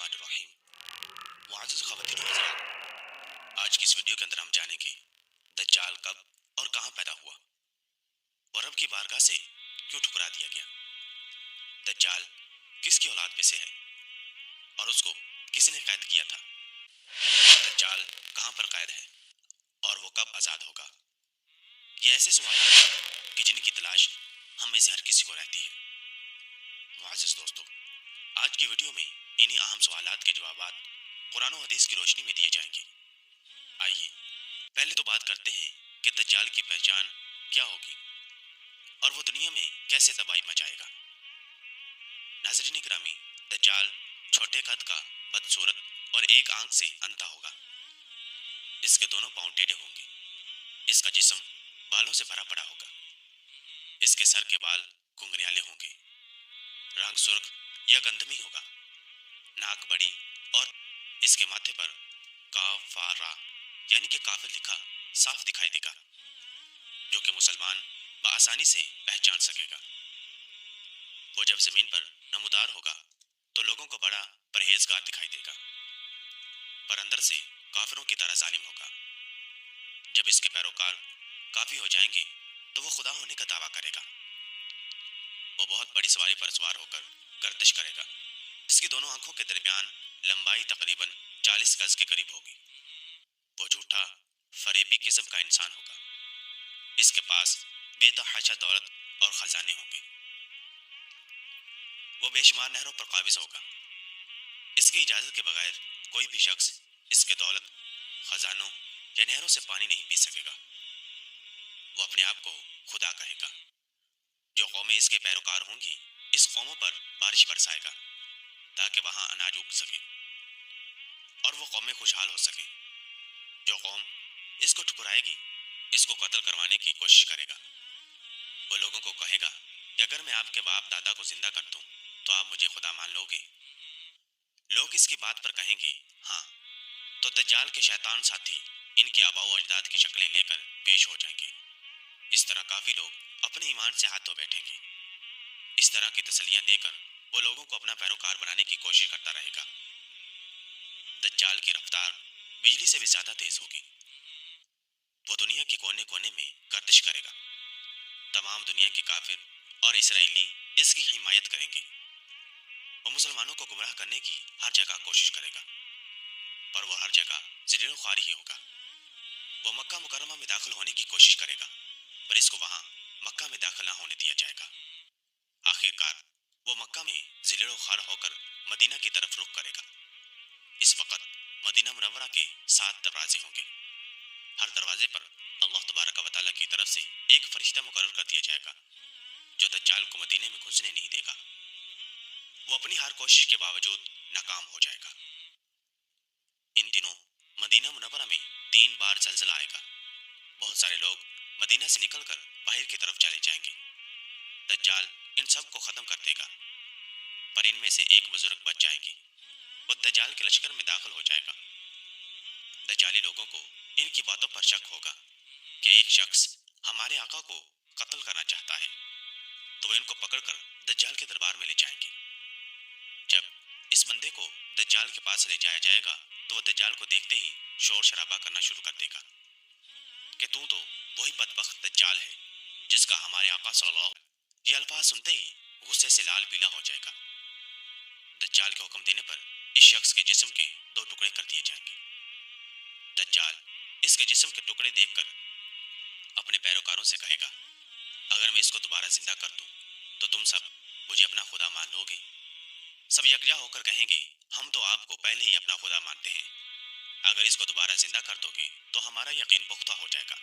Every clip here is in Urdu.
الرحمن الرحیم۔ معزز خواتین و حضرات، آج کی اس ویڈیو کے اندر ہم جانیں گے دجال کب اور کہاں پیدا ہوا اور رب کی بارگاہ سے کیوں ٹھکرا دیا گیا۔ دجال کس کی اولاد میں سے ہے اور اس کو کس نے قید کیا تھا۔ دجال کہاں پر قید ہے اور وہ کب آزاد ہوگا۔ یہ ایسے سوالات ہیں کہ جن کی تلاش ہم میں سے ہر کسی کو رہتی ہے۔ معزز دوستو، آج کی ویڈیو میں انہی اہم سوالات کے جوابات قرآن و حدیث کی روشنی میں دیے جائیں گے۔ آئیے پہلے تو بات کرتے ہیں کہ دجال کی پہچان کیا ہوگی اور وہ دنیا میں کیسے تباہی مچائے گا۔ ناظرین گرامی، دجال چھوٹے قد کا، بدصورت اور ایک آنکھ سے اندھا ہوگا۔ اس کے دونوں پاؤں ٹیڑھے ہوں گے۔ اس کا جسم بالوں سے بھرا پڑا ہوگا۔ اس کے سر کے بال گھنگریالے ہوں گے۔ رنگ سرخ یا گندمی ہوگا۔ ناک بڑی اور اس کے ماتھے پر کاف فا را یعنی کہ کافر لکھا صاف دکھائی دے گا، جو کہ مسلمان بآسانی سے پہچان سکے گا۔ وہ جب زمین پر نمودار ہوگا تو لوگوں کو بڑا پرہیزگار دکھائی دے گا، پر اندر سے کافروں کی طرح ظالم ہوگا۔ جب اس کے پیروکار کافی ہو جائیں گے تو وہ خدا ہونے کا دعویٰ کرے گا۔ وہ بہت بڑی سواری پر سوار ہو کر گردش کرے گا۔ اس کی دونوں آنکھوں کے درمیان لمبائی تقریباً 40 گز کے قریب ہوگی۔ وہ جھوٹا فریبی قسم کا انسان ہوگا۔ اس کے پاس بے تحاشا دولت اور خزانے ہوں گے۔ وہ بے شمار نہروں پر قابض ہوگا۔ اس کی اجازت کے بغیر کوئی بھی شخص اس کے دولت، خزانوں یا نہروں سے پانی نہیں پی سکے گا۔ وہ اپنے آپ کو خدا کہے گا۔ جو قومیں اس کے پیروکار ہوں گی، اس قوموں پر بارش برسائے گا تاکہ وہاں اناج اگ سکے اور وہ قومیں خوشحال ہو سکیں۔ جو قوم اس کو ٹھکرائے گی، اس کو قتل کروانے کی کوشش کرے گا۔ وہ لوگوں کو کہے گا کہ اگر میں آپ کے باپ دادا کو زندہ کر دوں تو آپ مجھے خدا مان لو گے۔ لوگ اس کی بات پر کہیں گے ہاں، تو دجال کے شیطان ساتھی ان کے آباء و اجداد کی شکلیں لے کر پیش ہو جائیں گے۔ اس طرح کافی لوگ اپنے ایمان سے ہاتھ دھو بیٹھیں گے۔ اس طرح کی تسلیاں دے کر وہ لوگوں کو اپنا پیروکار بنانے کی کوشش کرتا رہے گا۔ دجال کی رفتار بجلی سے بھی زیادہ تیز ہوگی۔ وہ دنیا کے کونے کونے میں گردش کرے گا۔ تمام دنیا کے کافر اور اسرائیلی اس کی حمایت کریں گے۔ وہ مسلمانوں کو گمراہ کرنے کی ہر جگہ کوشش کرے گا، پر وہ ہر جگہ ذلیل و خوار ہی ہوگا۔ وہ مکہ مکرمہ میں داخل ہونے کی کوشش کرے گا، پر اس کو وہاں مکہ میں داخل نہ ہونے دیا جائے گا۔ آخر کار وہ مکہ میں ذلیل و خوار ہو کر مدینہ کی طرف رخ کرے گا۔ اس وقت مدینہ منورہ کے 7 دروازے ہوں گے۔ ہر دروازے پر اللہ تبارک و تعالیٰ کی طرف سے ایک فرشتہ مقرر کر دیا جائے گا جو دجال کو مدینے میں گھسنے نہیں دے گا۔ وہ اپنی ہر کوشش کے باوجود ناکام ہو جائے گا۔ ان دنوں مدینہ منورہ میں 3 بار زلزلہ آئے گا۔ بہت سارے لوگ مدینہ سے نکل کر باہر کی طرف چلے جائیں گے۔ دجال ان سب کو ختم کر دے گا، پر ان میں سے ایک بزرگ بچ جائیں گے۔ وہ دجال کے لشکر میں داخل ہو جائے گا۔ دجالی لوگوں کو ان کی باتوں پر شک ہوگا کہ ایک شخص ہمارے آقا کو قتل کرنا چاہتا ہے، تو وہ ان کو پکڑ کر دجال کے دربار میں لے جائیں گے۔ جب اس بندے کو دجال کے پاس لے جایا جائے گا تو وہ دجال کو دیکھتے ہی شور شرابہ کرنا شروع کر دے گا کہ تو وہی بدبخت دجال ہے جس کا ہمارے آقا صلی اللہ علیہ وسلم۔ یہ الفاظ سنتے ہی غصے سے لال پیلا ہو جائے گا۔ دجال کے حکم دینے پر اس شخص کے جسم کے 2 ٹکڑے کر دیے جائیں گے۔ دجال اس کے جسم کے ٹکڑے دیکھ کر اپنے پیروکاروں سے کہے گا، اگر میں اس کو دوبارہ زندہ کر دوں تو تم سب مجھے اپنا خدا مان لو گے۔ سب یکجا ہو کر کہیں گے، ہم تو آپ کو پہلے ہی اپنا خدا مانتے ہیں۔ اگر اس کو دوبارہ زندہ کر دو گے تو ہمارا یقین پختہ ہو جائے گا۔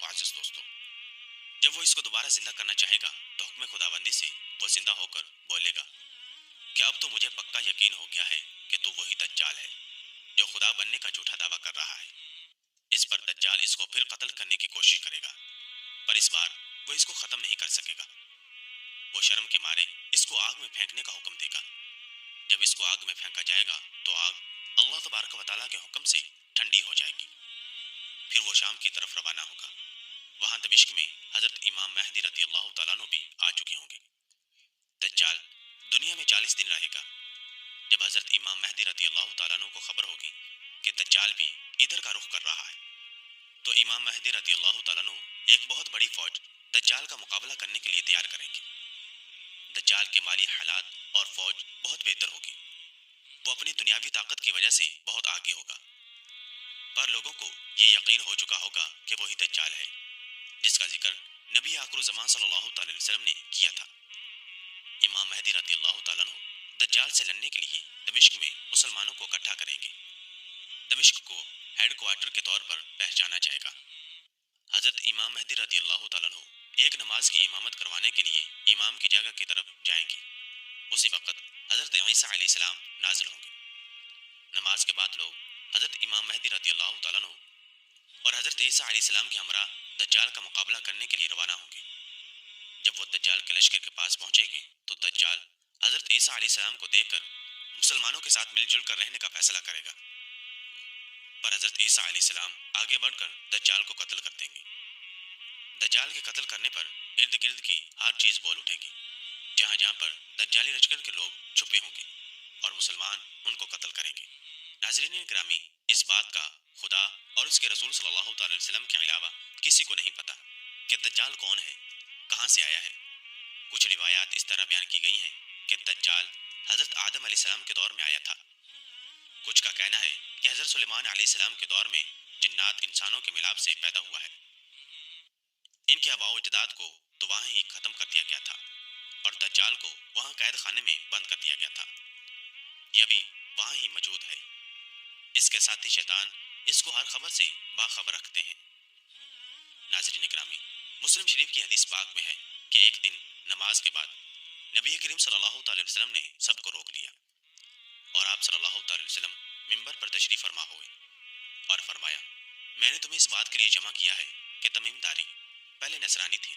معزز دوستو، جب وہ اس کو دوبارہ زندہ کرنا چاہے گا تو حکم خداوندی سے وہ زندہ ہو کر بولے گا کہ اب تو مجھے پکا یقین ہو گیا ہے کہ تو وہی دجال ہے جو خدا بننے کا جھوٹا دعویٰ کر رہا ہے۔ اس پر دجال اس کو پھر قتل کرنے کی کوشش کرے گا، پر اس بار وہ اس کو ختم نہیں کر سکے گا۔ وہ شرم کے مارے اس کو آگ میں پھینکنے کا حکم دے گا۔ جب اس کو آگ میں پھینکا جائے گا تو آگ اللہ تبارک و تعالیٰ کے حکم سے ٹھنڈی ہو جائے گی۔ پھر وہ شام کی طرف روانہ ہوگا۔ وہاں دمشق میں حضرت امام مہدی رضی اللہ تعالیٰ عنہ بھی آ چکے ہوں گے۔ دجال دنیا میں 40 دن رہے گا۔ جب حضرت امام مہدی رضی اللہ تعالیٰ عنہ کو خبر ہوگی کہ دجال بھی ادھر کا رخ کر رہا ہے تو امام مہدی رضی اللہ تعالیٰ عنہ ایک بہت بڑی فوج دجال کا مقابلہ کرنے کے لیے تیار کریں گے۔ دجال کے مالی حالات اور فوج بہت بہتر ہوگی، وہ اپنی دنیاوی طاقت کی وجہ سے بہت آگے ہوگا، پر لوگوں کو یہ یقین ہو چکا ہوگا کہ وہی دجال ہے جس کا ذکر نبی آخر الزمان صلی اللہ تعالی وسلم نے کیا تھا۔ امام مہدی رضی اللہ تعالیٰ عنہ دجال سے لڑنے کے لیے دمشق میں مسلمانوں کو اکٹھا کریں گے۔ دمشق کو ہیڈ کوارٹر کے طور پر پہچانا جائے گا۔ حضرت امام مہدی رضی اللہ تعالیٰ عنہ ایک نماز کی امامت کروانے کے لیے امام کی جگہ کی طرف جائیں گے۔ اسی وقت حضرت عیسیٰ علیہ السلام نازل ہوں گے۔ نماز کے بعد لوگ حضرت امام مہدی رضی اللہ تعالیٰ عنہ اور حضرت عیسیٰ علیہ السلام کے ہمراہ دجال کا مقابلہ کرنے کے لیے روانہ ہوں گے۔ جب وہ دجال کے لشکر کے پاس پہنچیں گے تو دجال حضرت عیسیٰ علیہ السلام کو دیکھ کر مسلمانوں کے ساتھ مل جل کر رہنے کا فیصلہ کرے گا، پر حضرت عیسیٰ علیہ السلام آگے بڑھ کر دجال کو قتل کر دیں گے۔ دجال کے قتل کرنے پر ارد گرد کی ہر چیز بول اٹھے گی، جہاں جہاں پر دجالی لشکر کے لوگ چھپے ہوں گے اور مسلمان ان کو قتل کریں گے۔ ناظرین گرامی، اس بات کا خدا اور اس کے رسول صلی اللہ تعالی وسلم کے علاوہ کسی کو نہیں پتا کہ دجال کون ہے، کہاں سے آیا ہے۔ کچھ روایات اس طرح بیان کی گئی ہیں کہ دجال حضرت آدم علیہ السلام کے دور میں آیا تھا۔ کچھ کا کہنا ہے کہ حضرت سلیمان علیہ السلام کے دور میں جنات انسانوں کے ملاپ سے پیدا ہوا ہے۔ ان کے آباء و اجداد کو تو وہاں ہی ختم کر دیا گیا تھا اور دجال کو وہاں قید خانے میں بند کر دیا گیا تھا، یہ بھی وہاں ہی موجود ہے۔ اس کے ساتھ ہی شیطان اس کو ہر خبر سے باخبر رکھتے ہیں۔ ناظرین گرامی، مسلم شریف کی حدیث پاک میں ہے کہ ایک دن نماز کے بعد نبی کریم صلی اللہ تعالی وسلم نے سب کو روک لیا اور آپ صلی اللہ تعالی وسلم منبر پر تشریف فرما ہوئے اور فرمایا، میں نے تمہیں اس بات کے لیے جمع کیا ہے کہ تمیم داری پہلے نصرانی تھے،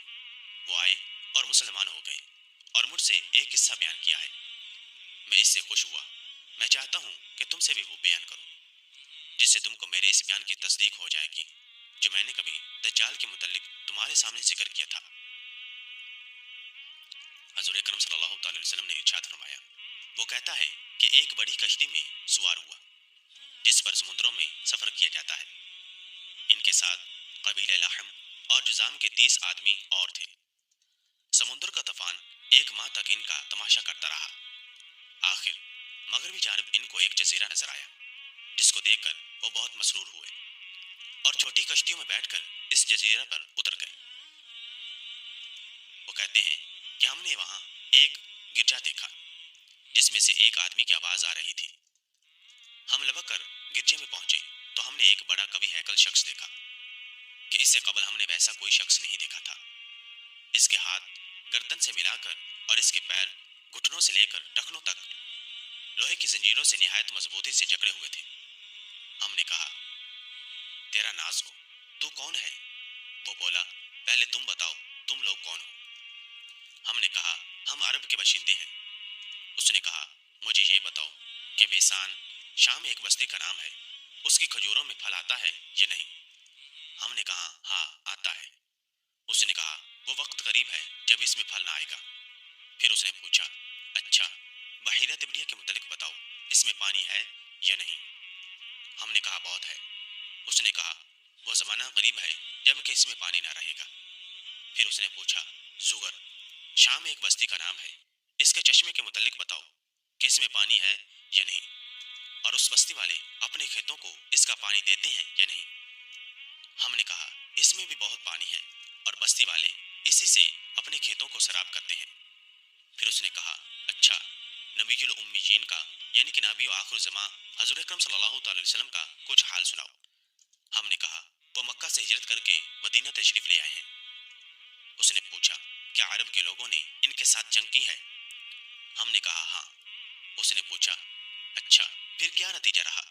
وہ آئے اور مسلمان ہو گئے اور مجھ سے ایک قصہ بیان کیا ہے، میں اس سے خوش ہوا، میں چاہتا ہوں کہ تم سے بھی وہ بیان کروں جس سے تم کو میرے اس بیان کی تصدیق ہو جائے گی جو میں نے کبھی دجال کے متعلق تمہارے سامنے ذکر کیا تھا۔ حضور اکرم صلی اللہ تعالی وسلم نے ارشاد فرمایا، وہ کہتا ہے کہ ایک بڑی کشتی میں سوار ہوا جس پر سمندروں میں سفر کیا جاتا ہے، ان کے ساتھ قبیلہ لحم اور جزام کے 30 آدمی اور تھے۔ سمندر کا طوفان ایک ماہ تک ان کا تماشا کرتا رہا، آخر مغربی جانب ان کو ایک جزیرہ نظر آیا جس کو دیکھ کر وہ بہت مسرور ہوئے اور چھوٹی کشتیوں میں بیٹھ کر اس جزیرہ پر اتر گئے۔ وہ کہتے ہیں کہ ہم نے وہاں ایک گرجا دیکھا جس میں سے ایک آدمی کی آواز آ رہی تھی۔ ہم لبک کر گرجے میں پہنچے تو ہم نے ایک بڑا کبھی ہیکل شخص دیکھا کہ اس سے قبل ہم نے ویسا کوئی شخص نہیں دیکھا تھا۔ اس کے ہاتھ گردن سے ملا کر اور اس کے پیر گھٹنوں سے لے کر ٹخنوں تک لوہے کی زنجیروں سے نہایت مضبوطی سے جکڑے ہوئے تھے۔ ہم نے کہا، تیرا ناز ہو، تو کون ہے؟ وہ بولا، پہلے تم بتاؤ تم لوگ کون ہو؟ ہم نے کہا، ہم عرب کے باشندے ہیں۔ اس نے کہا، مجھے یہ بتاؤ کہ بیسان شام ایک بستی کا نام ہے، اس کی کھجوروں میں پھل آتا ہے یا نہیں؟ ہم نے کہا، ہاں آتا ہے۔ اس نے کہا، وہ وقت قریب ہے جب اس میں پھل نہ آئے گا۔ پھر اس نے پوچھا، اچھا بحیرہ تبریہ کے متعلق بتاؤ، اس میں پانی ہے یا نہیں؟ ہم نے کہا، بہت ہے۔ اس نے کہا، وہ زمانہ قریب ہے جب کہ اس میں پانی نہ رہے گا۔ پھر اس نے پوچھا، زغر شام ایک بستی کا نام ہے، اس کے چشمے کے متعلق بتاؤ کہ اس میں پانی ہے یا نہیں، اور اس بستی والے اپنے کھیتوں کو اس کا پانی دیتے ہیں یا نہیں؟ ہم نے کہا، اس میں بھی بہت پانی ہے اور بستی والے اسی سے اپنے کھیتوں کو سراب کرتے ہیں۔ پھر اس نے کہا، اچھا نبی الامیین کا یعنی کہ نبی و آخر الزمان حضور اکرم صلی اللہ تعالی وسلم کا کچھ حال سناؤ۔ ہم نے کہا، وہ مکہ سے ہجرت کر کے مدینہ تشریف لے آئے ہیں۔ اس نے پوچھا، کیا عرب کے لوگوں نے ان کے ساتھ جنگ کی ہے؟ ہم نے کہا، ہاں۔ اس نے پوچھا، اچھا پھر کیا نتیجہ رہا؟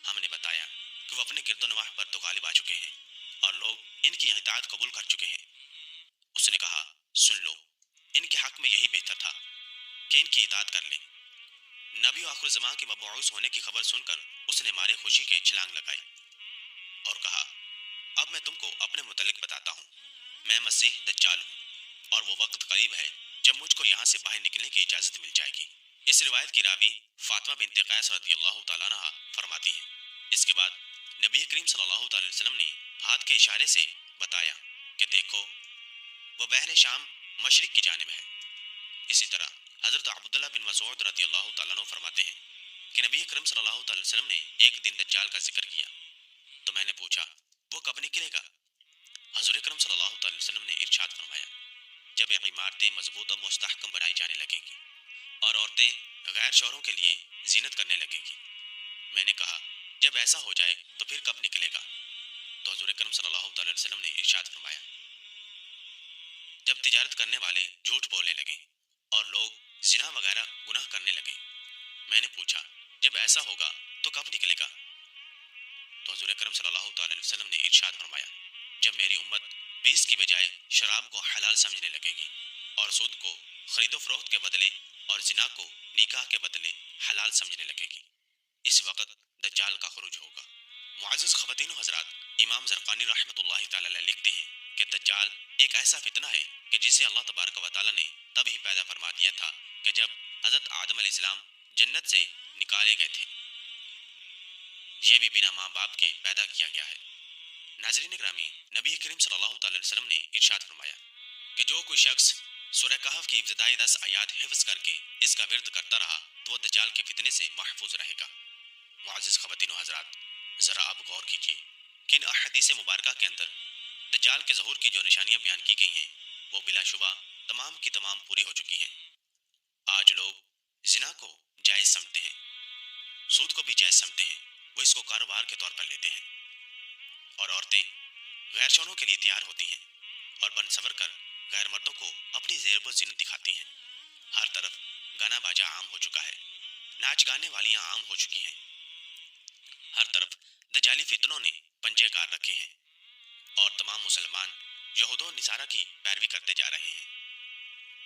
ہم نے بتایا کہ وہ اپنے گرد و نواح پر تو غالب آ چکے ہیں اور لوگ ان کی اطاعت قبول کر چکے ہیں۔ اس نے کہا، سن لو، ان کے حق میں یہی بہتر تھا کہ ان کی اطاعت کر لیں۔ نبی آخر زمان کے مبعوث ہونے کی خبر سن کر اس نے مارے خوشی کے چھلانگ لگائی اور کہا، اب میں تم کو اپنے متعلق بتاتا ہوں، میں مسیح دجال ہوں اور وہ وقت قریب ہے جب مجھ کو یہاں سے باہر نکلنے کی اجازت مل جائے گی۔ اس روایت کی راوی فاطمہ بنت قیس رضی اللہ تعالیٰ عنہ فرماتی ہیں، اس کے بعد نبی کریم صلی اللہ تعالی وسلم نے ہاتھ کے اشارے سے بتایا کہ دیکھو وہ بحر شام مشرق کی جانب ہے۔ اسی طرح حضرت عبداللہ بن مسعود رضی اللہ تعالیٰ عنہ فرماتے ہیں کہ نبی کریم صلی اللہ تعالی وسلم نے ایک دن دجال کا ذکر کیا تو میں نے پوچھا وہ کب نکلے گا؟ حضور اکرم صلی اللہ تعالی وسلم نے ارشاد فرمایا جب یہ عمارتیں مضبوط اور مستحکم بنائی جانے لگیں گی اور عورتیں غیر شوہروں کے لیے زینت کرنے لگیں گی۔ میں نے کہا جب ایسا ہو جائے تو پھر کب نکلے گا؟ تو حضور اکرم صلی اللہ تعالی وسلم نے ارشاد فرمایا جب تجارت کرنے والے جھوٹ بولنے لگیں اور لوگ زنا وغیرہ گناہ کرنے لگیں۔ میں نے پوچھا جب ایسا ہوگا تو کب نکلے گا؟ تو حضور اکرم صلی اللہ تعالی وسلم نے ارشاد فرمایا جب میری امت بیس کی بجائے شراب کو حلال سمجھنے لگے گی اور سود کو خرید و فروخت کے بدلے اور زنا کو نکاح کے بدلے حلال سمجھنے لگے گی، اس وقت دجال کا خروج ہوگا۔ معزز خواتین و حضرات، امام زرقانی رحمۃ اللہ تعالی علیہ لکھتے ہیں کہ دجال ایک ایسا فتنہ ہے کہ جسے اللہ تبارک و تعالی نے تب ہی پیدا فرما دیا تھا کہ جب حضرت آدم علیہ السلام جنت سے نکالے گئے تھے، یہ بھی بنا ماں باپ کے پیدا کیا گیا ہے۔ ناظرین گرامی، نبی کریم صلی اللہ تعالی وسلم نے ارشاد فرمایا کہ جو کوئی شخص سورہ کہف کی ابتدائی 10 آیات حفظ کر کے اس کا ورد کرتا رہا تو وہ دجال کے فتنے سے محفوظ رہے گا۔ معزز خواتین و حضرات، ذرا آپ غور کیجیے کہ ان احادیث مبارکہ کے اندر دجال کے ظہور کی جو نشانیاں بیان کی گئی ہیں وہ بلا شبہ تمام کی تمام پوری ہو چکی ہیں۔ آج لوگ زنا کو جائز سمجھتے ہیں، سود کو بھی جائز سمجھتے ہیں، وہ اس کو کاروبار کے طور پر لیتے ہیں، اور عورتیں غیر شوہروں کے لیے تیار ہوتی ہیں اور بن سنور کر غیر مردوں کو اپنی زیب و زینت دکھاتی ہیں۔ ہر طرف گانا باجا عام ہو چکا ہے، ناچ گانے والیاں عام ہو چکی ہیں، ہر طرف دجالی فتنوں نے پنجے گار رکھے ہیں اور تمام مسلمان یہود و نصارہ کی پیروی کرتے جا رہے ہیں۔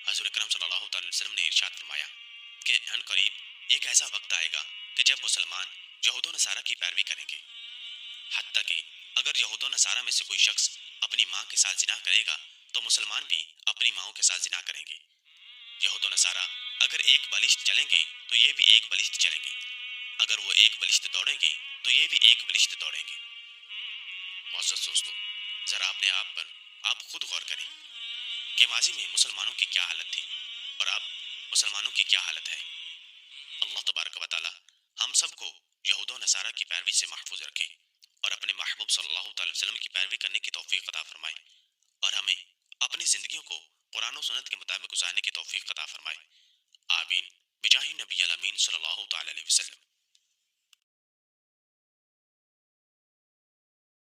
حضور اکرم صلی اللہ تعالی وسلم نے ارشاد فرمایا کہ ان قریب ایک ایسا وقت آئے گا کہ جب مسلمان یہود و نصارہ کی پیروی کریں گے، حتیٰ کہ اگر یہود و نصارہ میں سے کوئی شخص اپنی ماں کے ساتھ زنا کرے گا تو مسلمان بھی اپنی ماؤں کے ساتھ زنا کریں گے۔ یہود و نصارہ اگر ایک بالشت چلیں گے تو یہ بھی ایک بالشت چلیں گے، اگر وہ ایک بالشت دوڑیں گے تو یہ بھی ایک بالشت دوڑیں گے۔ معزز دوستو، ذرا اپنے آپ پر آپ خود غور کریں کہ ماضی میں مسلمانوں کی کیا حالت تھی اور اب مسلمانوں کی کیا حالت ہے۔ اللہ تبارک و تعالی ہم سب کو یہود و نصارہ کی پیروی سے محفوظ رکھے اور اپنے محبوب صلی اللہ تعالی وسلم کی پیروی کرنے کی توفیق عطا فرمائے، اور ہمیں اپنی زندگیوں کو قرآن و سنت کے مطابق گزارنے کی توفیق عطا فرمائے۔ آمین بجاہ نبی الامین صلی اللہ تعالی علیہ وسلم۔